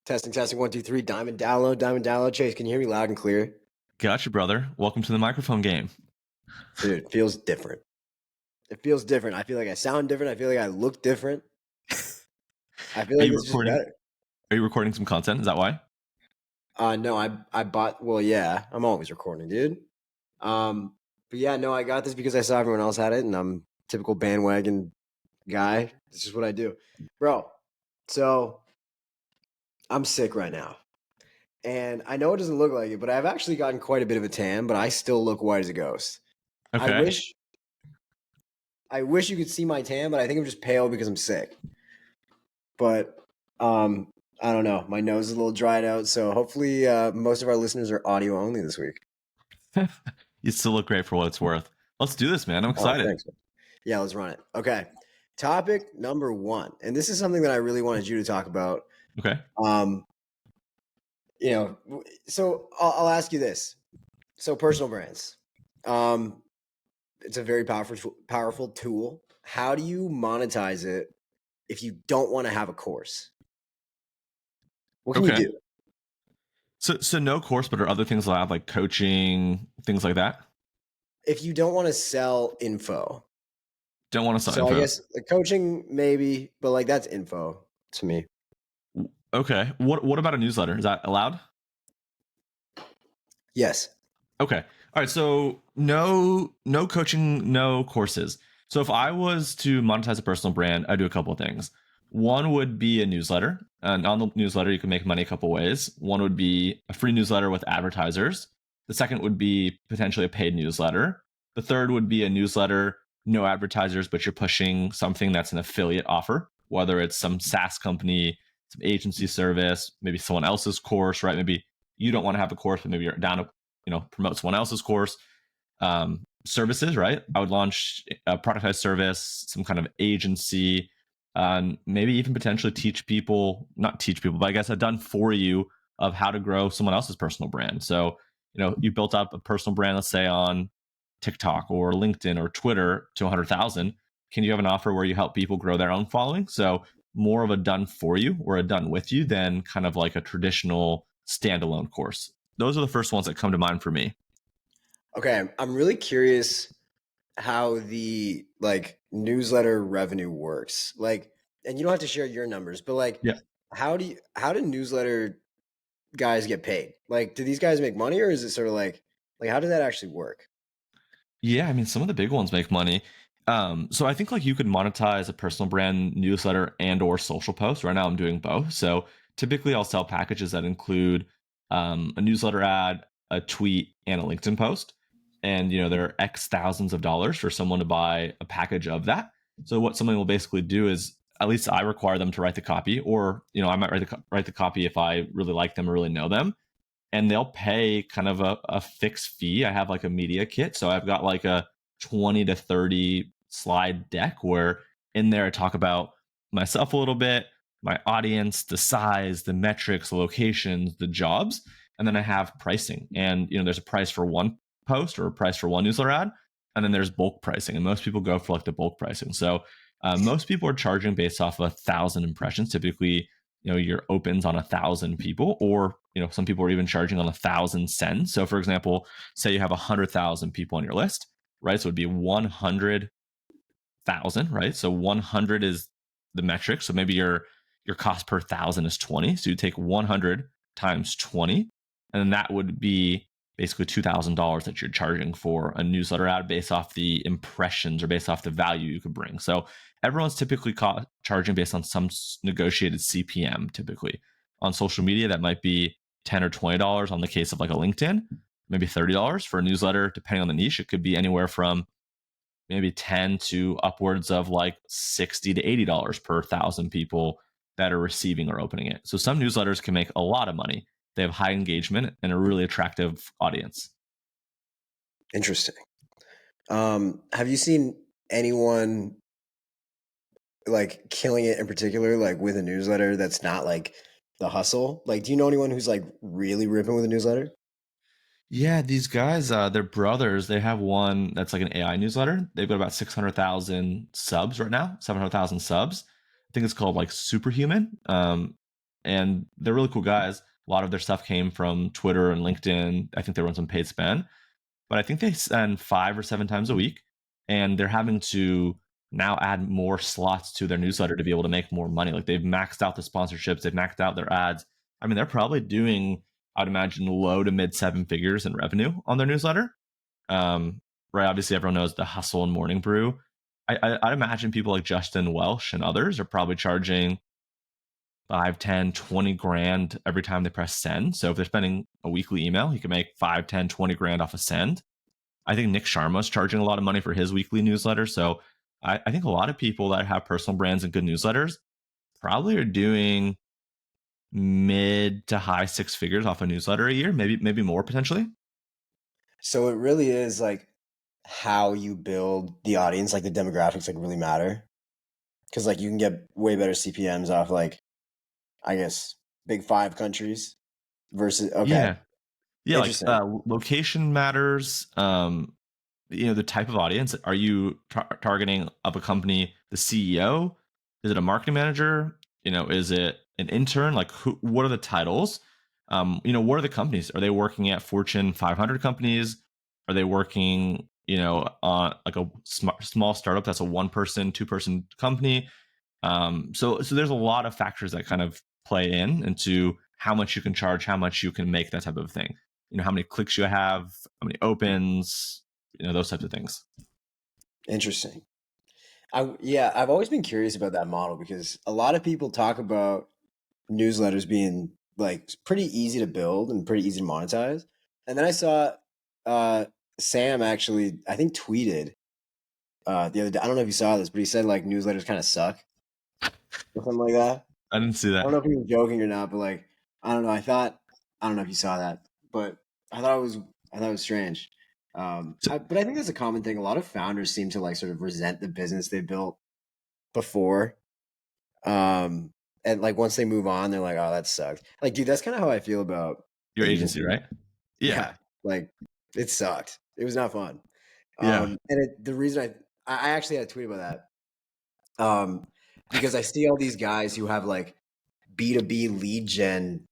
Testing, 1, 2, 3. Diamond download. Chase, can you hear me loud and clear? Gotcha, brother. Welcome to the microphone game. Dude, it feels different. It feels different. I feel like I sound different. I feel like I look different. I feel like it's just better. Are you recording some content? Is that why? No, I bought. Well, yeah, I'm always recording, dude. But yeah, no, I got this because I saw everyone else had it, and I'm a typical bandwagon guy. It's just what I do, bro. So I'm sick right now. And I know it doesn't look like it, but I've actually gotten quite a bit of a tan, but I still look white as a ghost. Okay. I wish you could see my tan, but I think I'm just pale because I'm sick. But I don't know. My nose is a little dried out, so hopefully most of our listeners are audio only this week. You still look great for what it's worth. Let's do this, man. I'm excited. Thanks. Yeah, let's run it. Okay. Topic number 1. And this is something that I really wanted you to talk about. Okay. So I'll ask you this. So personal brands. It's a very powerful tool. How do you monetize it if you don't want to have a course? What can you do? So no course, but are other things allowed, like coaching, things like that? If you don't want to sell info. Don't want to sell info. So I guess coaching maybe, but like that's info to me. Okay. What about a newsletter? Is that allowed? Yes. Okay. All right. So no coaching, no courses. So if I was to monetize a personal brand, I do a couple of things. One would be a newsletter. And on the newsletter, you can make money a couple ways. One would be a free newsletter with advertisers. The second would be potentially a paid newsletter. The third would be a newsletter, no advertisers, but you're pushing something that's an affiliate offer, whether it's some SaaS company, some agency service, maybe someone else's course, right? Maybe you don't want to have a course, but maybe you're down to promote someone else's course. Services, right? I would launch a productized service, some kind of agency, maybe even potentially not teach people, but I guess I've done for you of how to grow someone else's personal brand. So, you built up a personal brand, let's say on TikTok or LinkedIn or Twitter to 100,000. Can you have an offer where you help people grow their own following? So more of a done for you or a done with you than kind of like a traditional standalone course. Those are the first ones that come to mind for me. Okay. I'm really curious how the newsletter revenue works. And you don't have to share your numbers, but how do newsletter guys get paid? Do these guys make money, or is it sort of like how does that actually work? Yeah, I mean, some of the big ones make money. So I think you could monetize a personal brand newsletter and or social post. Right now I'm doing both. So typically I'll sell packages that include a newsletter ad, a tweet, and a LinkedIn post. And there are X thousands of dollars for someone to buy a package of that. So what someone will basically do is, at least I require them to write the copy, or I might write the copy if I really like them or really know them, and they'll pay kind of a fixed fee. I have a media kit, so I've got a 20 to 30 slide deck where in there I talk about myself a little bit, my audience, the size, the metrics, the locations, the jobs, and then I have pricing. And there's a price for one post or a price for one newsletter ad, and then there's bulk pricing, and most people go for the bulk pricing. So most people are charging based off of 1,000 impressions. Typically, your opens on 1,000 people, or some people are even charging on 1,000 sends. So for example, say you have 100,000 people on your list, right? So it'd be 100,000, right? So 100 is the metric. So maybe your cost per 1,000 is 20. So you take 100 times 20, and then that would be basically $2,000 that you're charging for a newsletter ad based off the impressions or based off the value you could bring. So everyone's typically charging based on some negotiated CPM. Typically on social media, that might be $10 or $20 on the case of a LinkedIn, maybe $30 for a newsletter. Depending on the niche, it could be anywhere from maybe 10 to upwards of $60 to $80 per 1,000 people that are receiving or opening it. So some newsletters can make a lot of money. They have high engagement and a really attractive audience. Interesting. Have you seen anyone killing it in particular, with a newsletter that's not the hustle? Do you know anyone who's really ripping with a newsletter? Yeah, these guys, they're brothers. They have one that's an AI newsletter. They've got about 600,000 subs right now, 700,000 subs. I think it's called Superhuman. and they're really cool guys. A lot of their stuff came from Twitter and LinkedIn. I think they run some paid spend, but I think they send 5 or 7 times a week, and they're having to now add more slots to their newsletter to be able to make more money. Like they've maxed out the sponsorships, they've maxed out their ads. I mean, they're probably doing, I'd imagine, low to mid 7 figures in revenue on their newsletter. Right? Obviously, everyone knows the hustle and morning brew. I'd imagine people like Justin Welsh and others are probably charging 5, 10, 20 grand every time they press send. So if they're spending a weekly email, he can make 5, 10, 20 grand off a send. I think Nick Sharma's charging a lot of money for his weekly newsletter. So I think a lot of people that have personal brands and good newsletters probably are doing mid to high 6 figures off a newsletter a year, maybe more potentially. So it really is like how you build the audience, like the demographics, like really matter. Because like you can get way better CPMs off like, I guess, big five countries versus okay, Yeah. Yeah, like interesting. location matters. The type of audience. Are you targeting up a company, the CEO? Is it a marketing manager? Is it an intern? Like, what are the titles? What are the companies? Are they working at Fortune 500 companies? Are they working, on like a small startup that's a 1 person, 2 person company? So there's a lot of factors that kind of play into how much you can charge, how much you can make, that type of thing. How many clicks you have, how many opens, those types of things. Interesting. I've always been curious about that model because a lot of people talk about newsletters being like pretty easy to build and pretty easy to monetize. And then I saw uh Sam actually I think tweeted the other day. I don't know if you saw this, but he said like newsletters kind of suck or something like that. I didn't see I that. don't know if he was joking or not, but like I don't know. I don't know if you saw that, but I thought it was strange. So But I think that's a common thing. A lot of founders seem to like sort of resent the business they built before. Um, and like once they move on, they're like, "Oh, that sucked." Like, dude, that's kind of how I feel about your agency, agency. right? Yeah. Yeah, like it sucked. It was not fun. Yeah. The reason I actually had a tweet about that. Because I see all these guys who have like B2B lead gen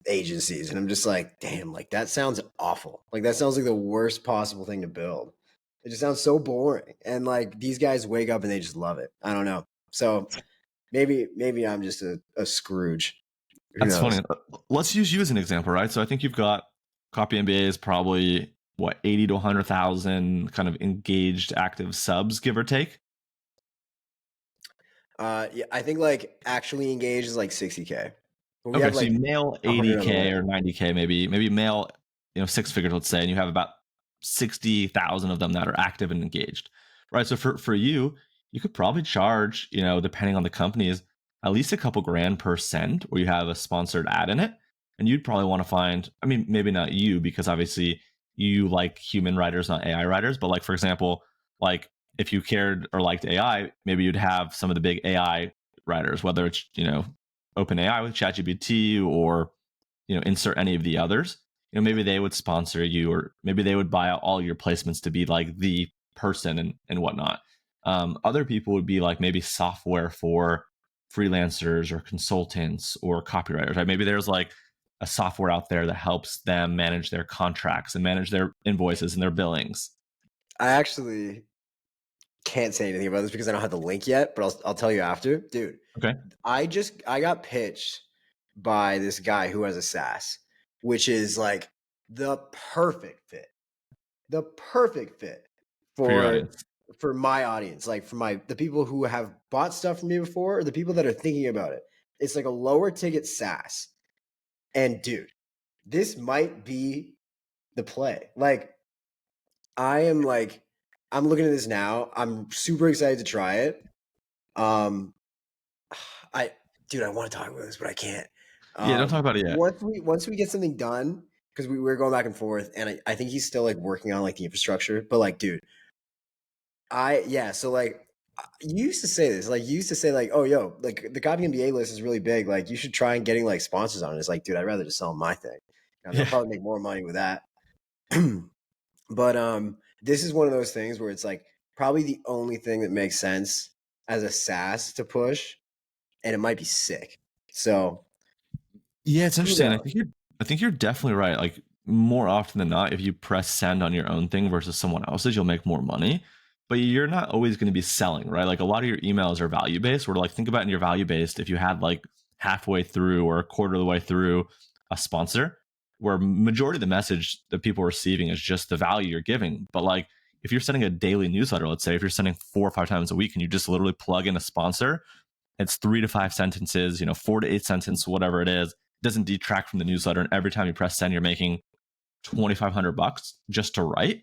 agencies, and I'm just like, damn, like that sounds awful. Like that sounds like the worst possible thing to build. It just sounds so boring. And like these guys wake up and they just love it. I don't know. So maybe I'm just a Scrooge. Who That's knows? funny. Let's use you as an example, right? So I think you've got Copy MBA is probably what, 80 to 100,000 kind of engaged active subs, give or take. Yeah, I think like actually engaged is like 60K. But we Okay, have so like you mail 100 on the 80K way. or 90K, maybe mail 6 figures, let's say, and you have about 60,000 of them that are active and engaged, right? So for you could probably charge, depending on the companies, at least a couple grand per send, where you have a sponsored ad in it, and you'd probably want to find, I mean, maybe not you, because obviously you like human writers, not AI writers, but like for example, like if you cared or liked AI, maybe you'd have some of the big AI writers, whether it's OpenAI with ChatGPT or insert any of the others. Maybe they would sponsor you, or maybe they would buy out all your placements to be like the person and whatnot. Other people would be like maybe software for freelancers or consultants or copywriters, right? Maybe there's like a software out there that helps them manage their contracts and manage their invoices and their billings. I actually can't say anything about this because I don't have the link yet, but I'll tell you after. Dude, Okay. I got pitched by this guy who has a SaaS, which is like the perfect fit. The perfect fit For your for audience. for my audience, like for the people who have bought stuff from me before or the people that are thinking about it. It's like a lower ticket SaaS. And dude, this might be the play. Like I am like I'm looking at this now. I'm super excited to try it. Um I dude, I want to talk about this, but I can't. Yeah, don't talk about it yet. Once we get something done, because we're going back and forth, and I think he's still like working on like the infrastructure. But like, dude, so like you used to say this, like you used to say like, oh yo, like the copy MBA list is really big. Like you should try and getting like sponsors on it. It's like, dude, I'd rather just sell my thing. And they'll Yeah. probably make more money with that. But this is one of those things where it's like probably the only thing that makes sense as a SaaS to push, and it might be sick. So Yeah, it's Who interesting. knows? I think you're definitely right. Like more often than not, if you press send on your own thing versus someone else's, you'll make more money. But you're not always going to be selling, right? Like a lot of your emails are value based. Where like think about in your value based, if you had like halfway through or a quarter of the way through a sponsor, where majority of the message that people are receiving is just the value you're giving. But like if you're sending a daily newsletter, let's say if you're sending 4 or 5 times a week and you just literally plug in a sponsor, it's 3 to 5 sentences, 4 to 8 sentences, whatever it is. It doesn't detract from the newsletter. And every time you press send, you're making $2,500 just to write.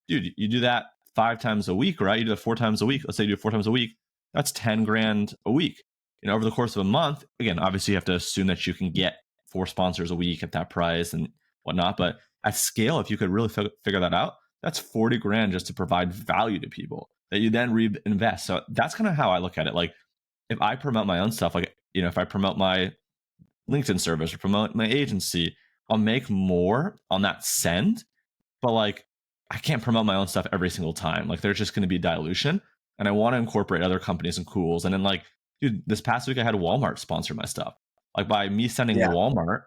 Dude, you do that 5 times a week, right? You do it 4 times a week. Let's say you do it 4 times a week. That's 10 grand a week. Over the course of a month, again, obviously you have to assume that you can get 4 sponsors a week at that price and whatnot. But at scale, if you could really figure that out, that's 40 grand just to provide value to people that you then reinvest. So that's kind of how I look at it. Like if I promote my own stuff, like, if I promote my LinkedIn service or promote my agency, I'll make more on that send, but like I can't promote my own stuff every single time. Like there's just going to be dilution. And I want to incorporate other companies and cools. And then like, dude, this past week I had Walmart sponsor my stuff. Like by me sending Yeah. Walmart,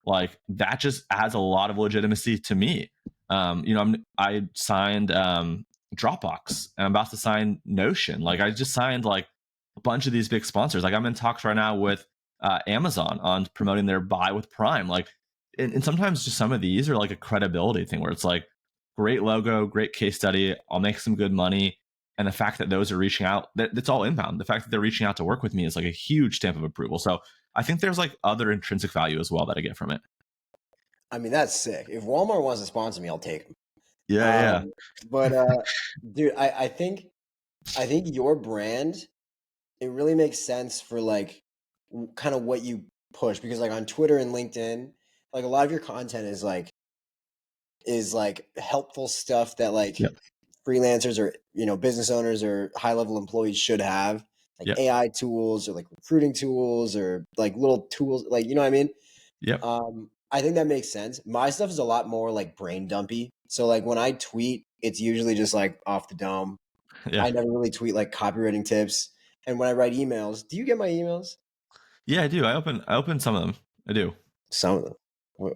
like that just adds a lot of legitimacy to me. I signed Dropbox and I'm about to sign Notion. Like I just signed like a bunch of these big sponsors. Like I'm in talks right now with Amazon on promoting their buy with Prime. Like, and sometimes just some of these are like a credibility thing where it's like, great logo, great case study. I'll make some good money. And the fact that those are reaching out, that's all inbound. The fact that they're reaching out to work with me is like a huge stamp of approval. So I think there's like other intrinsic value as well that I get from it. I mean, that's sick. If Walmart wants to sponsor me, I'll take them. Yeah, yeah, But dude, I think your brand, it really makes sense for like kind of what you push, because like on Twitter and LinkedIn, like a lot of your content is like helpful stuff that like yep, freelancers or business owners or high level employees should have, like yep, AI tools or like recruiting tools or like little tools, like you know what I mean. yep, I think that makes sense. My stuff is a lot more like brain dumpy. So like when I tweet, it's usually just like off the dome. yeah, I never really tweet like copywriting tips. And when I write emails, do you get my emails? yeah. I do. I open some of them. I do. Some of them. What?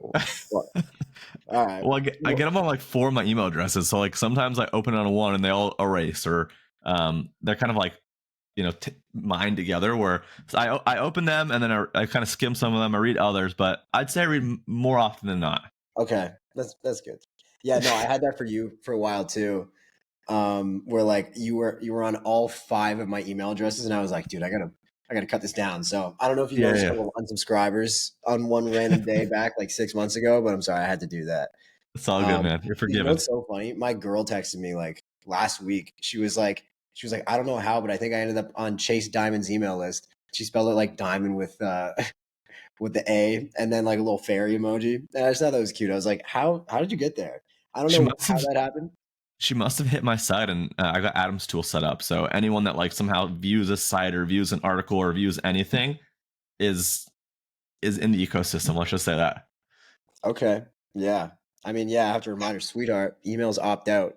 All right. Well, I get them on like 4 of my email addresses. So like sometimes I open it on one and they all erase, or they're kind of like mine together. Where so I open them and then I kind of skim some of them. I read others, but I'd say I read more often than not. Okay. That's good. Yeah, no, I had that for you for a while too. Where like you were on all 5 of my email addresses, and I was like, dude, I gotta cut this down. So I don't know if you Yeah, noticed a yeah. couple of unsubscribers on one random day back like 6 months ago, but I'm sorry, I had to do that. It's all good, Um, man. You're you know forgiven. what's so funny? My girl texted me like last week. She was like, I don't know how, but I think I ended up on Chase Diamond's email list. She spelled it like diamond with with the A and then like a little fairy emoji. And I just thought that was cute. I was like, how did you get there? I don't She know must how have that happened. she must have hit my site, and I got Adam's tool set up. So anyone that like somehow views a site or views an article or views anything is in the ecosystem. Let's just say that. Okay. Yeah. I mean, yeah, I have to remind her, sweetheart, emails opt out.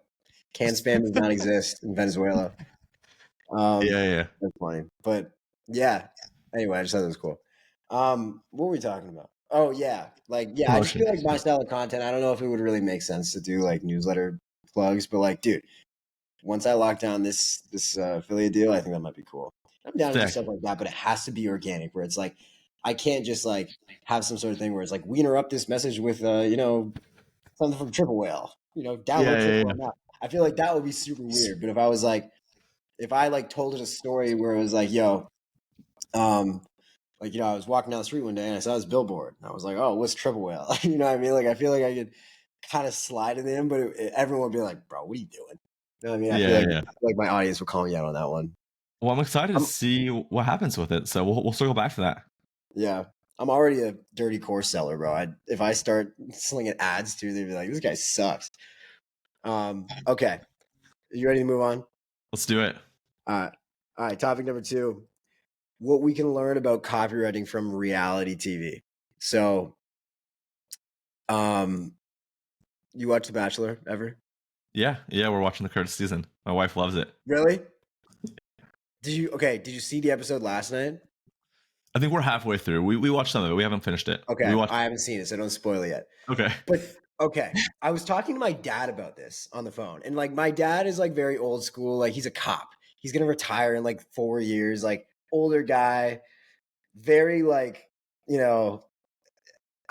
Can spam does not exist in Venezuela. Yeah, yeah. That's funny. But yeah. Anyway, I just thought that was cool. What were we talking about? Oh yeah. Like, yeah, I just feel like Promotions. my style of content, I don't know if it would really make sense to do like newsletter plugs, but like, dude, once I lock down this affiliate deal, I think that might be cool. I'm down to do Sick. stuff like that, but it has to be organic where it's like I can't just like have some sort of thing where it's like we interrupt this message with something from Triple Whale. Yeah, Download yeah, Triple yeah. Whale now. I feel like that would be super weird. But if I was like, if I like told it a story where it was like, yo, um, like I was walking down the street one day and I saw this billboard and I was like, oh, what's Triple Whale? You know what I mean? Like I feel like I could kind of slide it in, but everyone would be like, bro, what are you doing? You know what I mean? Yeah, yeah. I feel like my audience will call me out on that one. Well, I'm excited to I'm see what happens with it. So we'll circle back to that. Yeah, I'm already a dirty course seller, bro. If I start slinging ads too, they'd be like, this guy sucks. Okay, you ready to move on? Let's do it. Uh, all right, topic number 2: what we can learn about copywriting from reality TV. So, um, you watch The Bachelor ever? Yeah, yeah. We're watching the current season. My wife loves it. Really? Did you? Okay, did you see the episode last night? I think we're halfway through. We watched some of it. We haven't finished it. We Okay, watched. I haven't seen it, so don't spoil it yet. Okay. But okay, I was talking to my dad about this on the phone, and like my dad is like very old school. Like he's a cop. He's gonna retire in like 4 years. Like older guy, very like you know.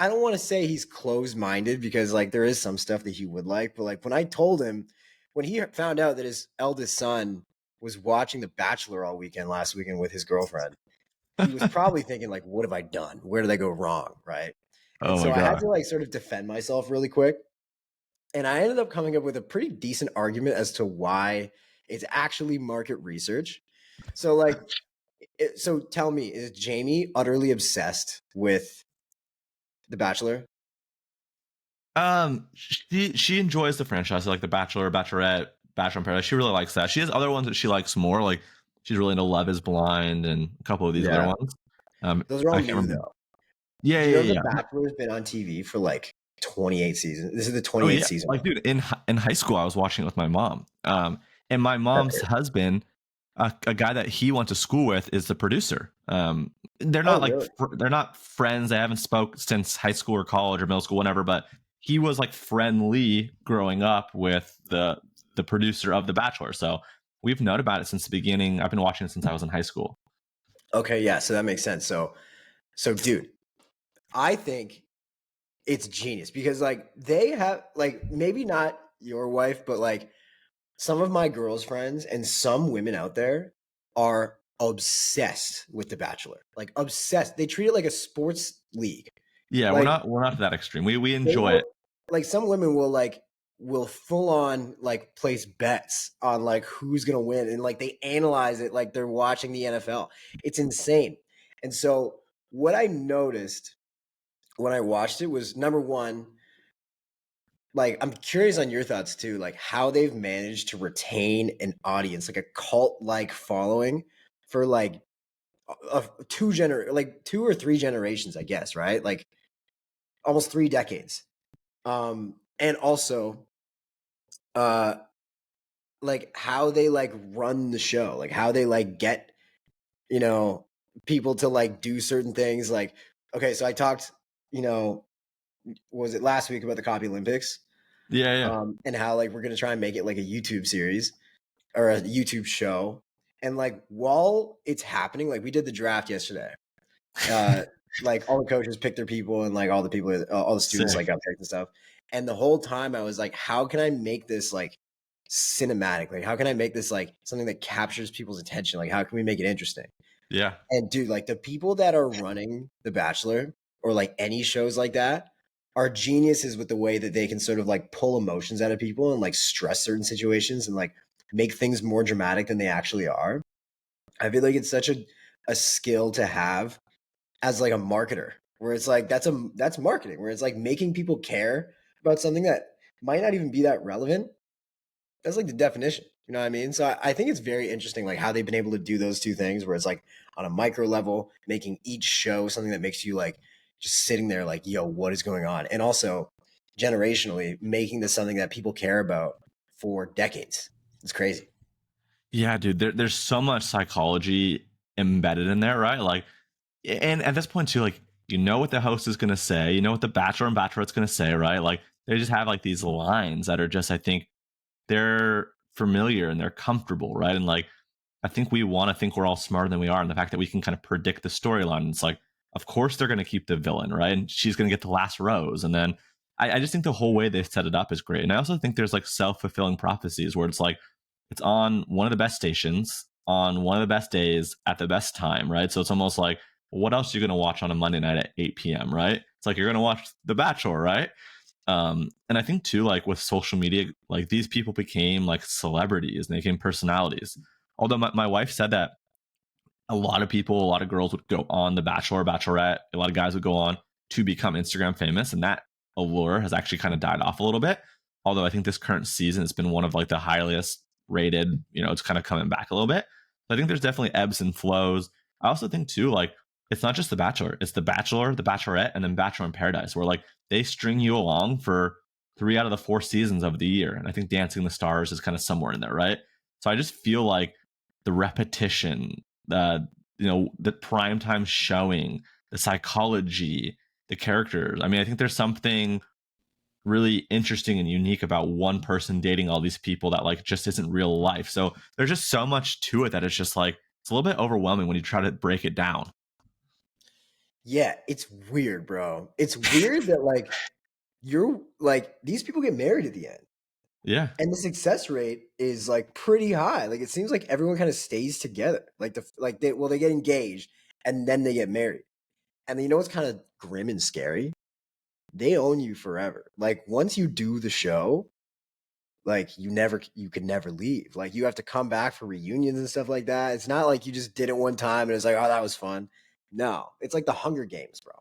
I don't want to say he's closed minded because like there is some stuff that he would like, but like when I told him when he found out that his eldest son was watching The Bachelor all weekend last weekend with his girlfriend, he was probably thinking like, "What have I done? Where did I go wrong?" Right? And Oh my so I had god. to like sort of defend myself really quick. And I ended up coming up with a pretty decent argument as to why it's actually market research. So like so tell me, is Jamie utterly obsessed with The Bachelor? She enjoys the franchise, like The Bachelor, Bachelorette, Bachelor in Paradise. She really likes that. She has other ones that she likes more. Like she's really into Love Is Blind and a couple of these other Yeah. ones. Those are all I can't new remember. though. Yeah, Do you yeah, know The yeah. Bachelor's been on TV for like 28 seasons? This is the Oh 28th yeah, season. like dude, in high school, I was watching it with my mom. And my That's mom's crazy. husband, a guy that he went to school with, is the producer. They're Oh, not like really? they're not friends. They haven't spoke since high school or college or middle school, whatever. But he was like friendly growing up with the producer of The Bachelor. So we've known about it since the beginning. I've been watching it since I was in high school. Okay, yeah, so that makes sense. So dude, I think it's genius because like they have like maybe not your wife, but like some of my girls' friends and some women out there are obsessed with The Bachelor. Like obsessed. They treat it like a sports league. Yeah, Like we're not to that extreme. We they enjoy will it. like some women will full on like place bets on like who's gonna win and like they analyze it like they're watching the NFL. It's insane. And so what I noticed when I watched it was number one, like I'm curious on your thoughts too, like how they've managed to retain an audience, like a cult like following for like like 2 or 3 generations, I guess, right? Like almost 3 decades. And also uh like how they like run the show, like how they like get, you know, people to like do certain things. Like, okay, so I talked, you know, was it last week about the Copy Olympics? Yeah, yeah. And how like we're gonna try and make it like a YouTube series or a YouTube show. And like while it's happening, like we did the draft yesterday. Uh like all the coaches picked their people and like all the people all the students like Sick. got picked and stuff. And the whole time I was like, how can I make this like cinematic? Like how can I make this like something that captures people's attention? Like how can we make it interesting? Yeah. And dude, like the people that are running The Bachelor or like any shows like that are geniuses with the way that they can sort of like pull emotions out of people and like stress certain situations and like make things more dramatic than they actually are. I feel like it's such a skill to have as like a marketer, where it's like that's marketing, where it's like making people care about something that might not even be that relevant. That's like the definition. You know what I mean? So I think it's very interesting, like how they've been able to do those two things, where it's like on a micro level, making each show something that makes you like just sitting there, like, yo, what is going on? And also generationally, making this something that people care about for decades. It's crazy. Yeah, dude, there's so much psychology embedded in there, right? Like, and at this point too, like, you know what the host is gonna say, you know what the Bachelor and Bachelorette's gonna say, right? Like, they just have like these lines that are just, I think, they're familiar and they're comfortable, right? And like, I think we want to think we're all smarter than we are, and the fact that we can kind of predict the storyline. It's like, of course they're gonna keep the villain, right? And she's gonna get the last rose, and then I just think the whole way they set it up is great. And I also think there's like self-fulfilling prophecies where it's like it's on one of the best stations on one of the best days at the best time, right? So it's almost like, what else are you going to watch on a Monday night at 8 p.m., right? It's like you're going to watch The Bachelor, right? And I think too, like with social media, like these people became like celebrities and they became personalities. Although my wife said that a lot of people, a lot of girls would go on The Bachelor, Bachelorette. A lot of guys would go on to become Instagram famous, and that allure has actually kind of died off a little bit. Although I think this current season has been one of like the highest rated. You know, it's kind of coming back a little bit. So I think there's definitely ebbs and flows. I also think too, like it's not just The Bachelor; it's The Bachelor, The Bachelorette, and then Bachelor in Paradise, where like they string you along for 3 out of the 4 seasons of the year. And I think Dancing the Stars is kind of somewhere in there, right? So I just feel like the repetition, the primetime showing, the psychology, the characters. I mean, I think there's something really interesting and unique about one person dating all these people that like just isn't real life. So there's just so much to it that it's just like it's a little bit overwhelming when you try to break it down. Yeah, it's weird, bro. It's weird that like you're like these people get married at the end. Yeah. And the success rate is like pretty high. Like it seems like everyone kind of stays together. They get engaged and then they get married. And then you know what's kind of grim and scary? They own you forever. Like once you do the show, like you could never leave. Like you have to come back for reunions and stuff like that. It's not like you just did it one time and it's like, oh, that was fun. No, it's like the Hunger Games, bro.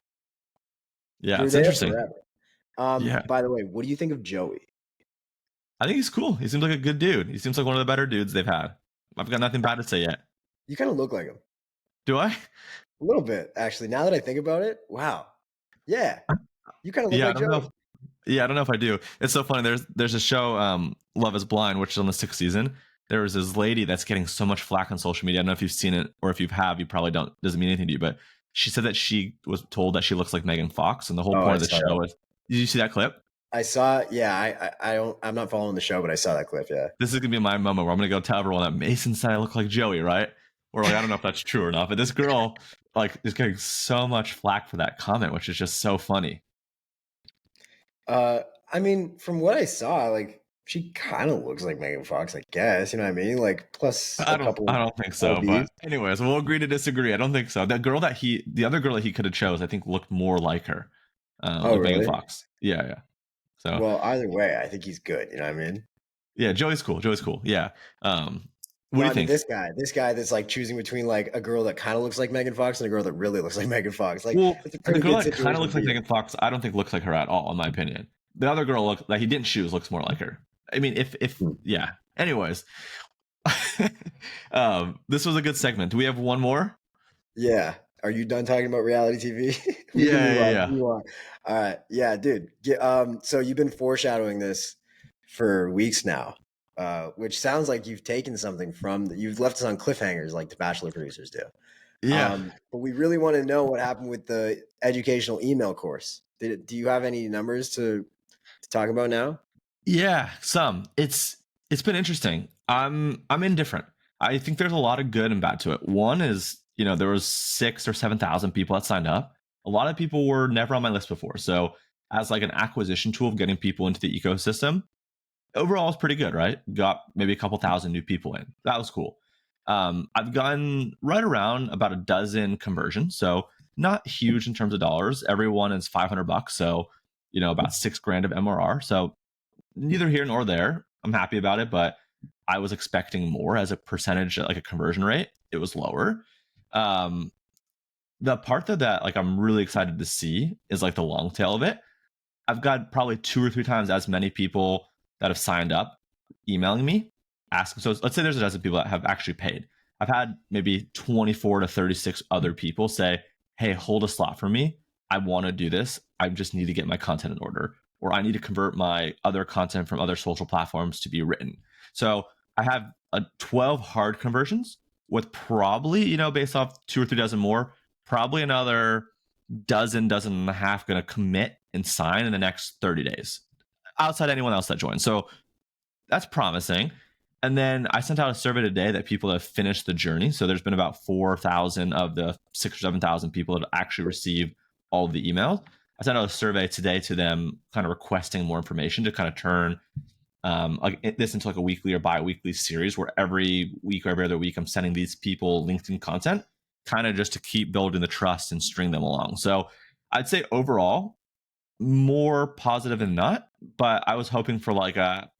Yeah, You're it's there interesting. forever. Yeah. By the way, what do you think of Joey? I think he's cool. He seems like a good dude. He seems like one of the better dudes they've had. I've got nothing bad to say yet. You kind of look like him. Do I? A little bit, actually. Now that I think about it, wow. Yeah, you kind of look Yeah, I like don't know Joey. if Yeah, I don't know if I do. It's so funny. There's a show, Love Is Blind, which is on the 6th season. There was this lady that's getting so much flack on social media. I don't know if you've seen it, or if you have, you probably don't. Doesn't mean anything to you. But she said that she was told that she looks like Megan Fox, and the whole Oh, point I of the saw that. show is. Did you see that clip? I saw. Yeah, I don't. I'm not following the show, but I saw that clip. Yeah. This is gonna be my moment where I'm gonna go tell everyone that Mason said I look like Joey, right? Or like I don't know if that's true or not, but this girl like is getting so much flack for that comment, which is just so funny. Uh, I mean, from what I saw, like she kind of looks like Megan Fox, I guess. You know what I mean? Like plus a I couple don't think so. LBs. But anyways, we'll agree to disagree. I don't think so. The other girl that he could have chose, I think looked more like her, Oh, like Megan really? Fox. Yeah, yeah. So Well, either way, I think he's good. You know what I mean? yeah, Joey's cool. Joey's cool. Yeah. What No, do you I mean think? this guy that's like choosing between like a girl that kind of looks like Megan Fox and a girl that really looks like Megan Fox. Like Well, that's a the pretty girl good that kind of situation to looks like be in. Megan Fox, I don't think looks like her at all, in my opinion. The other girl that he didn't choose looks more like her. I mean, if Hmm. yeah. Anyways, this was a good segment. Do we have one more? Yeah. Are you done talking about reality TV? We can Yeah, move yeah, on. yeah. Move on. All right. Yeah, dude. So you've been foreshadowing this for weeks now, which sounds like you've taken something you've left us on cliffhangers like the Bachelor producers do. Yeah. But we really want to know what happened with the educational email course. Do you have any numbers to talk about now? Yeah, some. It's been interesting. I'm indifferent. I think there's a lot of good and bad to it. One is, there was 6 or 7,000 people that signed up. A lot of people were never on my list before. So as like an acquisition tool of getting people into the ecosystem, overall it's pretty good, right? Got maybe a couple thousand new people in. That was cool. I've gotten right around about a dozen conversions, so not huge in terms of dollars. Everyone is $500, so about 6 grand of MRR. So neither here nor there. I'm happy about it, but I was expecting more as a percentage, like a conversion rate. It was lower. Um, the part that like I'm really excited to see is like the long tail of it. I've got probably 2 or 3 times as many people that have signed up emailing me asking. So let's say there's a dozen people that have actually paid. I've had maybe 24 to 36 other people say, hey, hold a slot for me. I want to do this. I just need to get my content in order, or I need to convert my other content from other social platforms to be written. So I have 12 hard conversions with probably, based off 2 or 3 dozen more, probably another dozen and a half going to commit and sign in the next 30 days outside anyone else that joins. So that's promising. And then I sent out a survey today that people have finished the journey. So there's been about 4,000 of the 6 or 7,000 people that actually received all of the emails. I sent out a survey today to them, kind of requesting more information to kind of turn like this into like a weekly or bi-weekly series where every week or every other week I'm sending these people LinkedIn content, kind of just to keep building the trust and string them along. So I'd say overall more positive than not, but I was hoping for like a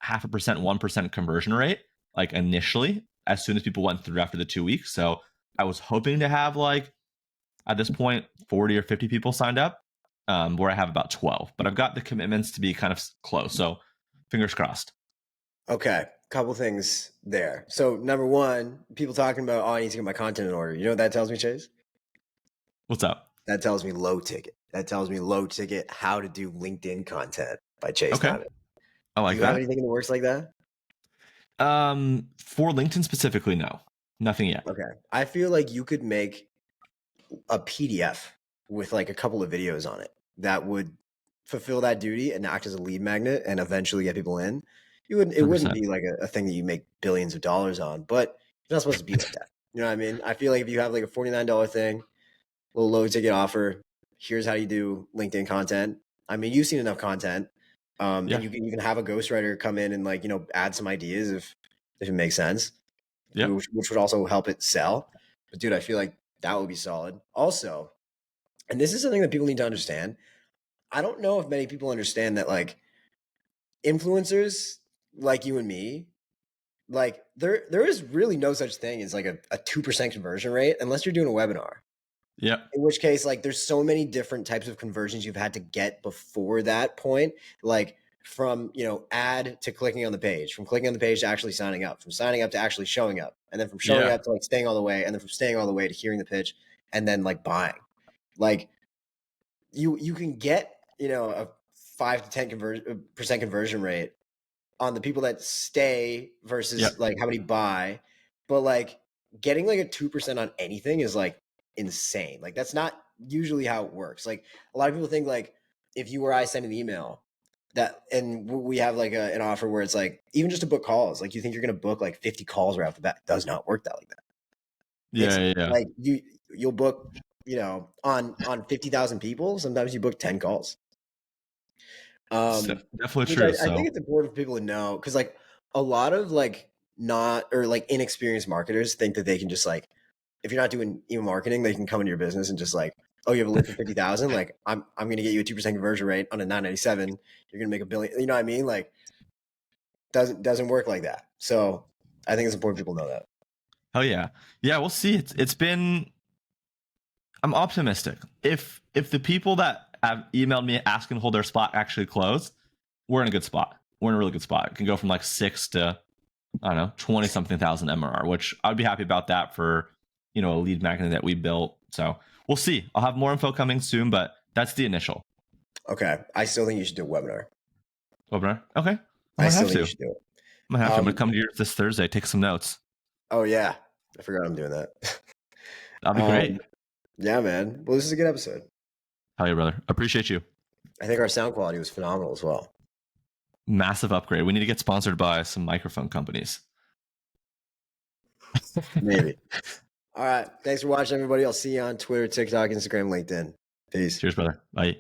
0.5%, 1% conversion rate, like initially, as soon as people went through after the 2 weeks. So I was hoping to have like at this point 40 or 50 people signed up, where I have about 12, but I've got the commitments to be kind of close. So fingers crossed. Okay, couple things there. So number one, people talking about, oh, I need to get my content in order. You know what that tells me, Chase? What's up? That tells me low ticket. That tells me low ticket how to do LinkedIn content by Chase Okay. Diamond. I Do like you have that. anything in the works like that? For LinkedIn specifically, no. Nothing yet. Okay. I feel like you could make a PDF with like a couple of videos on it that would fulfill that duty and act as a lead magnet and eventually get people in. It wouldn't 100%. be like a thing that you make billions of dollars on, but you're not supposed to be like that. You know what I mean? I feel like if you have like a $49 thing, little low ticket offer, here's how you do LinkedIn content. I mean, you've seen enough content. Yeah. And you can even have a ghostwriter come in and like, add some ideas if it makes sense, Yeah. which would also help it sell. But dude, I feel like that would be solid. Also, and this is something that people need to understand. I don't know if many people understand that like influencers like you and me, like there is really no such thing as like a 2% conversion rate unless you're doing a webinar. Yeah. In which case, like there's so many different types of conversions you've had to get before that point. Like from, ad to clicking on the page, from clicking on the page to actually signing up, from signing up to actually showing up, and then from showing Yeah. up to like staying all the way, and then from staying all the way to hearing the pitch and then like buying. Like you can get a 5 to 10% conversion rate on the people that stay Yeah. versus like how many buy, but like getting like a 2% on anything is like insane. Like that's not usually how it works. Like a lot of people think like if you or I send an email that and we have like an offer where it's like even just to book calls, like you think you're gonna book like 50 calls right off the bat. It does not work that like that. Yeah. It's Yeah. Yeah. like you'll book, on 50,000 people, sometimes you book 10 calls. It's definitely Which true. I think So it's important for people to know because like a lot of like not or like inexperienced marketers think that they can just like if you're not doing email marketing, they can come into your business and just like, oh, you have a list for 50,000, like I'm gonna get you a 2% conversion rate on a 997. You're gonna make a billion. You know what I mean? Like doesn't work like that. So I think it's important people know that. hell yeah. Yeah, we'll see. It's been I'm optimistic. If the people that have emailed me asking to hold their spot actually close, we're in a good spot. We're in a really good spot. It can go from like 6 to I don't know, 20 something thousand MRR, which I'd be happy about that for, a lead magnet that we built. So we'll see. I'll have more info coming soon, but that's the initial Okay. I still think you should do a webinar. webinar. Okay. I I might still have think to. you should do it. I'm gonna come to yours this Thursday, take some notes. Oh yeah. I forgot I'm doing that. That'll be great. um, yeah, man. Well, this is a good episode. Hell yeah, brother. Appreciate you. I think our sound quality was phenomenal as well. Massive upgrade. We need to get sponsored by some microphone companies. Maybe. All right. Thanks for watching, everybody. I'll see you on Twitter, TikTok, Instagram, LinkedIn. Peace. Cheers, brother. Bye.